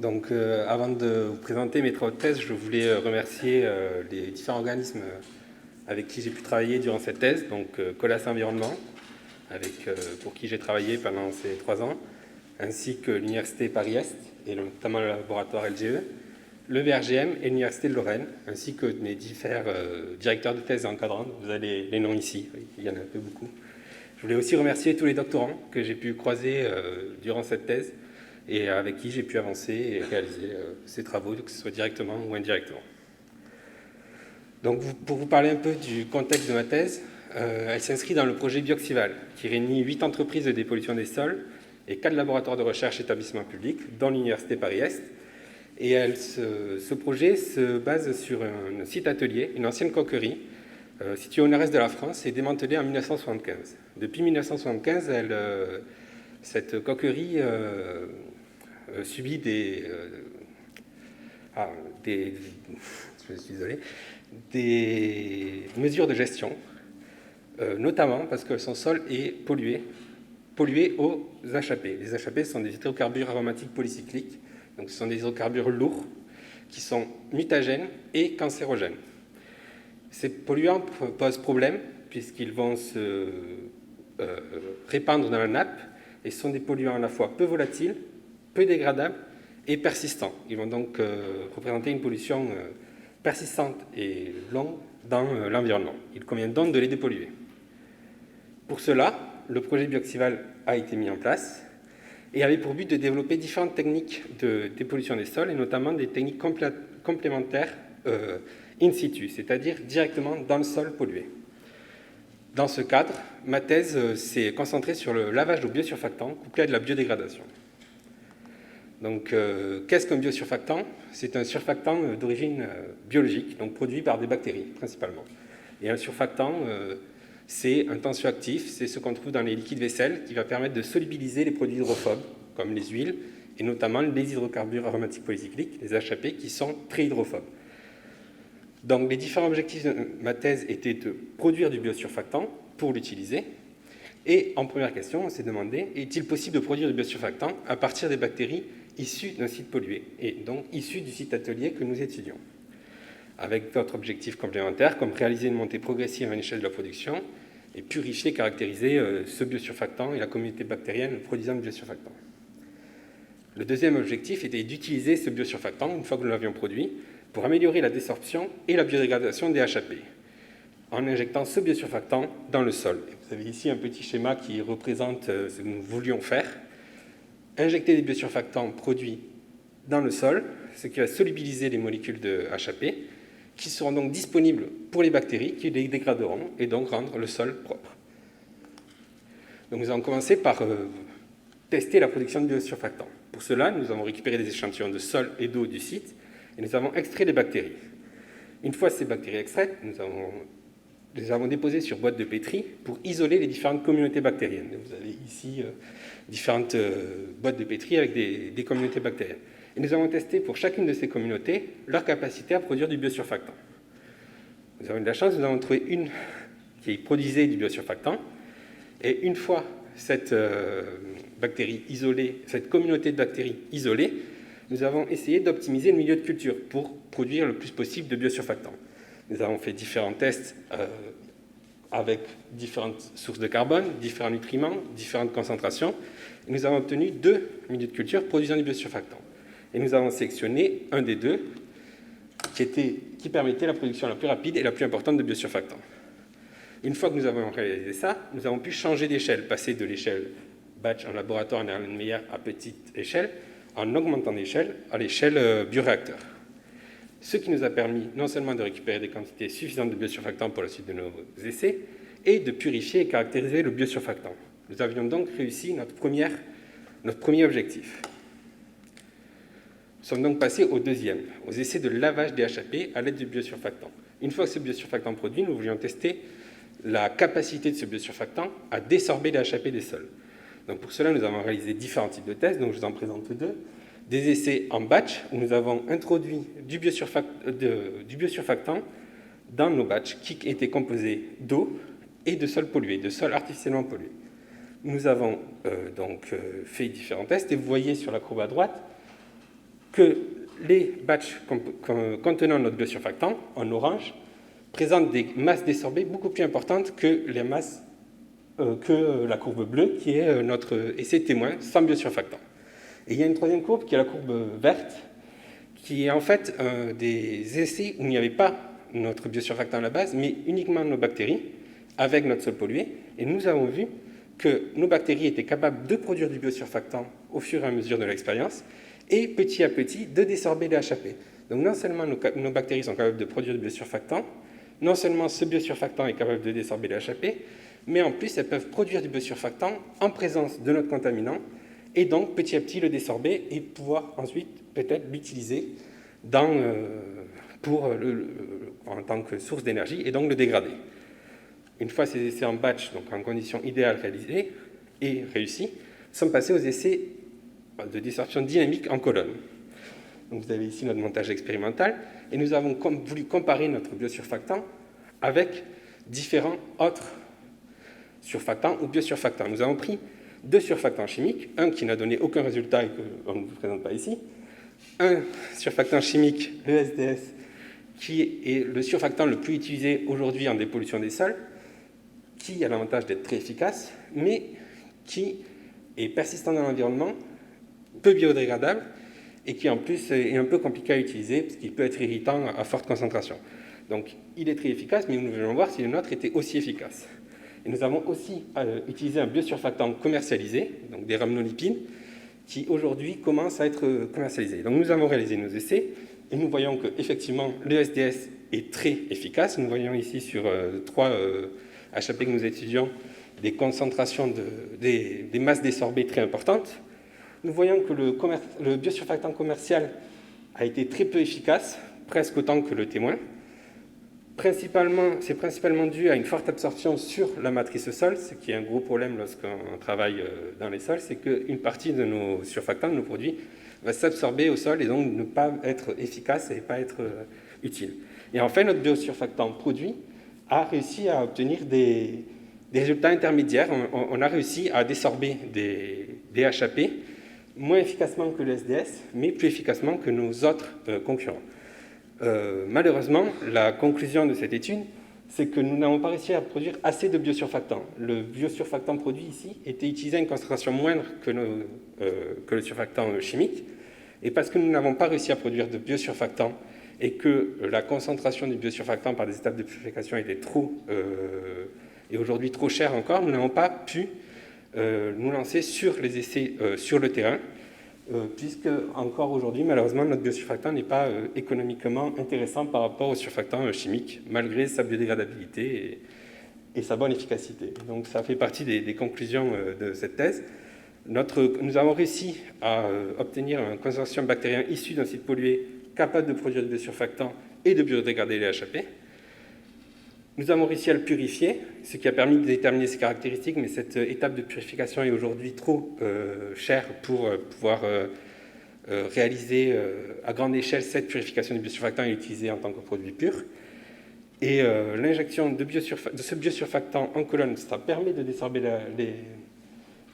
Donc, avant de vous présenter mes travaux de thèse, je voulais remercier les différents organismes avec qui j'ai pu travailler durant cette thèse, donc Colas Environnement, pour qui j'ai travaillé pendant ces 3 ans, ainsi que l'Université Paris-Est, et notamment le laboratoire LGE, le VRGM et l'Université de Lorraine, ainsi que mes différents directeurs de thèse et encadrants. Vous avez les noms ici, oui, il y en a un peu beaucoup. Je voulais aussi remercier tous les doctorants que j'ai pu croiser durant cette thèse, et avec qui j'ai pu avancer et réaliser ces travaux, que ce soit directement ou indirectement. Donc, pour vous parler un peu du contexte de ma thèse, elle s'inscrit dans le projet Bioxival, qui réunit 8 entreprises de dépollution des sols et 4 laboratoires de recherche et établissements publics, dont l'Université Paris-Est. Et ce projet se base sur un site atelier, une ancienne coquerie, située au nord-est de la France et démantelée en 1975. Depuis 1975, cette coquerie subit des je suis désolé, des mesures de gestion, notamment parce que son sol est pollué aux HAP. Les HAP sont des hydrocarbures aromatiques polycycliques, donc ce sont des hydrocarbures lourds qui sont mutagènes et cancérogènes. Ces polluants posent problème puisqu'ils vont se répandre dans la nappe et sont des polluants à la fois peu volatiles, peu dégradables et persistants. Ils vont donc représenter une pollution persistante et longue dans l'environnement. Il convient donc de les dépolluer. Pour cela, le projet Bioxival a été mis en place et avait pour but de développer différentes techniques de dépollution des sols et notamment des techniques complémentaires in situ, c'est-à-dire directement dans le sol pollué. Dans ce cadre, ma thèse s'est concentrée sur le lavage de biosurfactants couplé à de la biodégradation. Donc, qu'est-ce qu'un biosurfactant ? C'est un surfactant d'origine biologique, donc produit par des bactéries principalement. Et un surfactant, c'est un tensioactif, c'est ce qu'on trouve dans les liquides vaisselle qui va permettre de solubiliser les produits hydrophobes, comme les huiles, et notamment les hydrocarbures aromatiques polycycliques, les HAP, qui sont très hydrophobes. Donc, les différents objectifs de ma thèse étaient de produire du biosurfactant pour l'utiliser. Et en première question, on s'est demandé, est-il possible de produire du biosurfactant à partir des bactéries issues d'un site pollué, et donc issues du site atelier que nous étudions, avec d'autres objectifs complémentaires, comme réaliser une montée progressive à l'échelle de la production, et purifier et caractériser ce biosurfactant et la communauté bactérienne produisant le biosurfactant. Le deuxième objectif était d'utiliser ce biosurfactant, une fois que nous l'avions produit, pour améliorer la désorption et la biodégradation des HAP, en injectant ce biosurfactant dans le sol. Vous avez ici un petit schéma qui représente ce que nous voulions faire. Injecter des biosurfactants produits dans le sol, ce qui va solubiliser les molécules de HAP, qui seront donc disponibles pour les bactéries, qui les dégraderont, et donc rendre le sol propre. Donc nous avons commencé par tester la production de biosurfactants. Pour cela, nous avons récupéré des échantillons de sol et d'eau du site, et nous avons extrait les bactéries. Une fois ces bactéries extraites, nous les avons déposées sur boîte de pétri pour isoler les différentes communautés bactériennes. Vous avez ici différentes boîtes de pétri avec des communautés bactériennes. Et nous avons testé pour chacune de ces communautés leur capacité à produire du biosurfactant. Nous avons eu de la chance, nous avons trouvé une qui produisait du biosurfactant. Et une fois cette bactérie isolée, cette communauté de bactéries isolée, nous avons essayé d'optimiser le milieu de culture pour produire le plus possible de biosurfactants. Nous avons fait différents tests avec différentes sources de carbone, différents nutriments, différentes concentrations. Et nous avons obtenu 2 milieux de culture produisant du biosurfactant. Et nous avons sélectionné un des 2 qui permettait la production la plus rapide et la plus importante de biosurfactants. Une fois que nous avons réalisé ça, nous avons pu changer d'échelle, passer de l'échelle batch en laboratoire en Erlenmeyer à petite échelle, en augmentant d'échelle à l'échelle bioréacteur. Ce qui nous a permis non seulement de récupérer des quantités suffisantes de biosurfactants pour la suite de nos essais, et de purifier et caractériser le biosurfactant. Nous avions donc réussi notre premier objectif. Nous sommes donc passés au deuxième, aux essais de lavage des HAP à l'aide du biosurfactant. Une fois que ce biosurfactant produit, nous voulions tester la capacité de ce biosurfactant à désorber les HAP des sols. Donc pour cela, nous avons réalisé différents types de tests, donc je vous en présente 2. Des essais en batch, où nous avons introduit du biosurfactant dans nos batchs qui étaient composés d'eau et de sols pollués, de sols artificiellement pollués. Nous avons fait différents tests, et vous voyez sur la courbe à droite que les batchs contenant notre biosurfactant, en orange, présentent des masses désorbées beaucoup plus importantes que les masses que la courbe bleue, qui est notre essai témoin sans biosurfactant. Et il y a une troisième courbe qui est la courbe verte, qui est en fait des essais où il n'y avait pas notre biosurfactant à la base, mais uniquement nos bactéries, avec notre sol pollué. Et nous avons vu que nos bactéries étaient capables de produire du biosurfactant au fur et à mesure de l'expérience, et petit à petit de désorber les HAP. Donc non seulement nos bactéries sont capables de produire du biosurfactant, non seulement ce biosurfactant est capable de désorber les HAP, mais en plus elles peuvent produire du biosurfactant en présence de notre contaminant, et donc petit à petit le désorber et pouvoir ensuite peut-être l'utiliser en tant que source d'énergie et donc le dégrader. Une fois ces essais en batch, donc en conditions idéales réalisées et réussis, sommes passés aux essais de désorption dynamique en colonne. Donc vous avez ici notre montage expérimental et nous avons voulu comparer notre biosurfactant avec différents autres surfactants ou biosurfactants. Nous avons pris 2 surfactants chimiques, un qui n'a donné aucun résultat et qu'on ne vous présente pas ici, un surfactant chimique, le SDS, qui est le surfactant le plus utilisé aujourd'hui en dépollution des sols, qui a l'avantage d'être très efficace, mais qui est persistant dans l'environnement, peu biodégradable, et qui en plus est un peu compliqué à utiliser, parce qu'il peut être irritant à forte concentration. Donc il est très efficace, mais nous voulons voir si le nôtre était aussi efficace. Et nous avons aussi utilisé un biosurfactant commercialisé, donc des rhamnolipides, qui aujourd'hui commencent à être commercialisés. Donc nous avons réalisé nos essais, et nous voyons qu'effectivement le SDS est très efficace. Nous voyons ici sur 3 HAP que nous étudions des concentrations des masses désorbées très importantes. Nous voyons que le biosurfactant commercial a été très peu efficace, presque autant que le témoin. C'est principalement dû à une forte absorption sur la matrice sol, ce qui est un gros problème lorsqu'on travaille dans les sols, c'est qu'une partie de nos surfactants, de nos produits, va s'absorber au sol et donc ne pas être efficace et pas être utile. Et enfin, notre biosurfactant produit a réussi à obtenir des résultats intermédiaires. On a réussi à désorber des HAP moins efficacement que le SDS, mais plus efficacement que nos autres concurrents. Malheureusement, la conclusion de cette étude, c'est que nous n'avons pas réussi à produire assez de biosurfactants. Le biosurfactant produit ici était utilisé à une concentration moindre que le surfactant chimique. Et parce que nous n'avons pas réussi à produire de biosurfactant et que la concentration du biosurfactant par des étapes de purification était et aujourd'hui trop chère encore, nous n'avons pas pu nous lancer sur les essais sur le terrain, puisque encore aujourd'hui, malheureusement, notre biosurfactant n'est pas économiquement intéressant par rapport au surfactant chimique, malgré sa biodégradabilité et sa bonne efficacité. Donc ça fait partie des conclusions de cette thèse. Nous avons réussi à obtenir un consortium bactérien issu d'un site pollué capable de produire des biosurfactants et de biodégrader les HAP. Nous avons réussi à le purifier, ce qui a permis de déterminer ses caractéristiques, mais cette étape de purification est aujourd'hui trop chère pour pouvoir réaliser à grande échelle cette purification du biosurfactant et l'utiliser en tant que produit pur. Et l'injection de ce biosurfactant en colonne, ça permet de désorber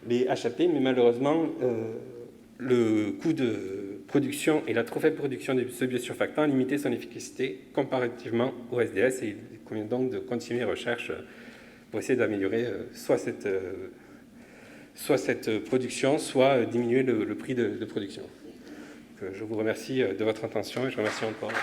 les HAP, mais malheureusement, le coût de production et la trop faible production de ce biosurfactant a limité son efficacité comparativement au SDS, et il convient donc de continuer les recherches pour essayer d'améliorer soit cette production, soit diminuer le prix de production. Donc, je vous remercie de votre attention et je remercie encore.